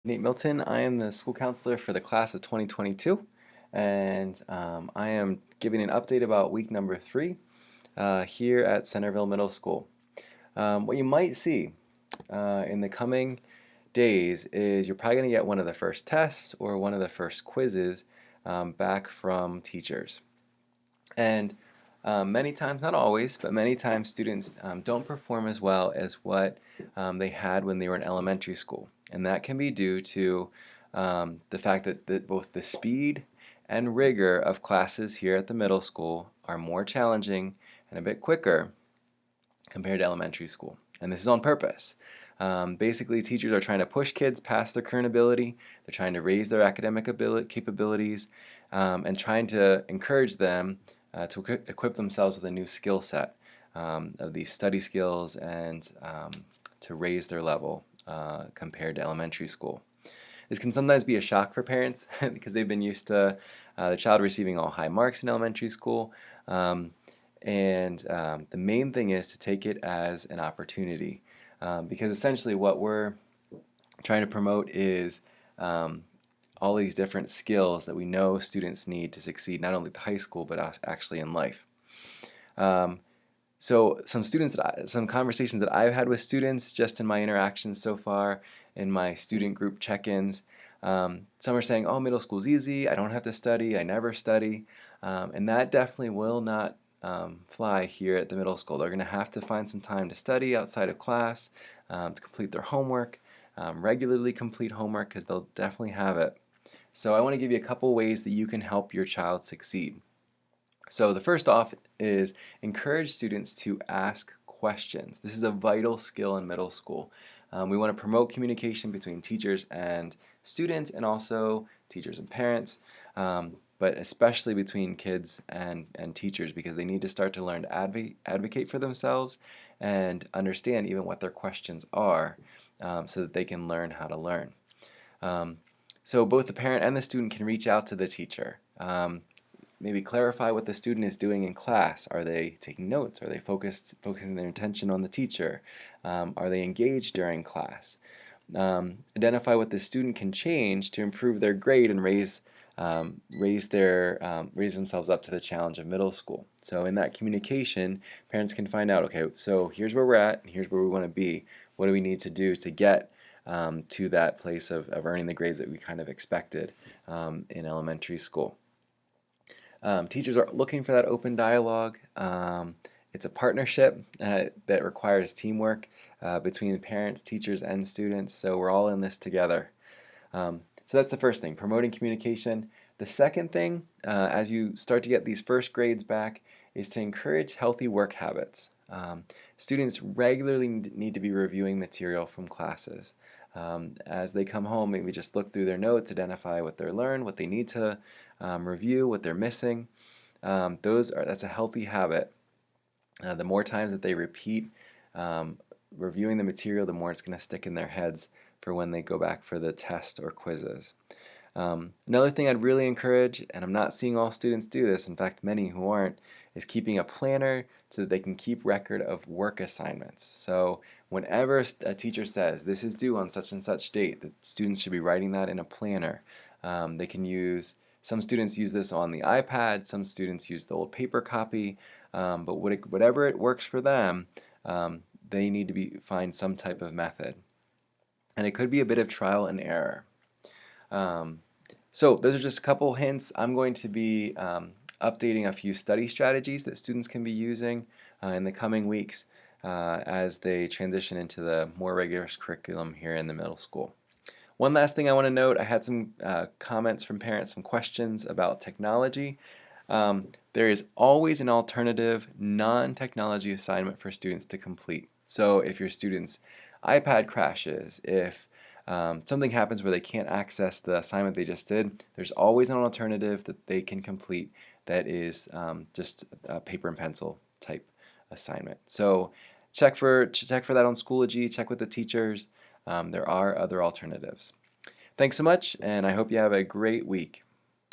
Nate Milton. I am the school counselor for the class of 2022, and I am giving an update about week number 3 here at Centerville Middle School. What you might see in the coming days is you're probably going to get one of the first tests or one of the first quizzes back from teachers. And many times, not always, but many times students don't perform as well as what they had when they were in elementary school. And that can be due to the fact that both the speed and rigor of classes here at the middle school are more challenging and a bit quicker compared to elementary school. And this is on purpose. Basically, teachers are trying to push kids past their current ability. They're trying to raise their academic capabilities and trying to encourage them to equip themselves with a new skill set of these study skills and to raise their level compared to elementary school. This can sometimes be a shock for parents because they've been used to the child receiving all high marks in elementary school. The main thing is to take it as an opportunity because essentially what we're trying to promote is all these different skills that we know students need to succeed not only at high school but actually in life. So some conversations that I've had with students just in my interactions so far, in my student group check-ins, some are saying, "Oh, middle school's easy. I don't have to study. I never study," and that definitely will not fly here at the middle school. They're going to have to find some time to study outside of class, to complete their homework, regularly complete homework because they'll definitely have it. So I want to give you a couple ways that you can help your child succeed. So the first off is encourage students to ask questions. This is a vital skill in middle school. We want to promote communication between teachers and students and also teachers and parents, but especially between kids and teachers because they need to start to learn to advocate for themselves and understand even what their questions are so that they can learn how to learn. So both the parent and the student can reach out to the teacher. Maybe clarify what the student is doing in class. Are they taking notes? Are they focusing their attention on the teacher? Are they engaged during class? Identify what the student can change to improve their grade and raise themselves up to the challenge of middle school. So in that communication, parents can find out, okay, so here's where we're at, and here's where we want to be. What do we need to do to get to that place of earning the grades that we kind of expected in elementary school? Teachers are looking for that open dialogue. It's a partnership that requires teamwork between the parents, teachers, and students, so we're all in this together. So that's the first thing, promoting communication. The second thing, as you start to get these first grades back, is to encourage healthy work habits. Students regularly need to be reviewing material from classes. As they come home, maybe just look through their notes, identify what they learned, what they need to review, what they're missing. That's a healthy habit. The more times that they repeat reviewing the material, the more it's going to stick in their heads for when they go back for the test or quizzes. Another thing I'd really encourage, and I'm not seeing all students do this, in fact many who aren't, is keeping a planner so that they can keep record of work assignments. So whenever a teacher says this is due on such and such date, the students should be writing that in a planner. They can use, some students use this on the iPad, some students use the old paper copy, but whatever it works for them, they need to find some type of method. And it could be a bit of trial and error. So those are just a couple hints. I'm going to be updating a few study strategies that students can be using in the coming weeks as they transition into the more rigorous curriculum here in the middle school. One last thing I want to note, I had some comments from parents, some questions about technology. There is always an alternative non-technology assignment for students to complete. So if your student's iPad crashes, if something happens where they can't access the assignment they just did, there's always an alternative that they can complete that is just a paper and pencil type assignment. So check for that on Schoology, check with the teachers. There are other alternatives. Thanks so much, and I hope you have a great week.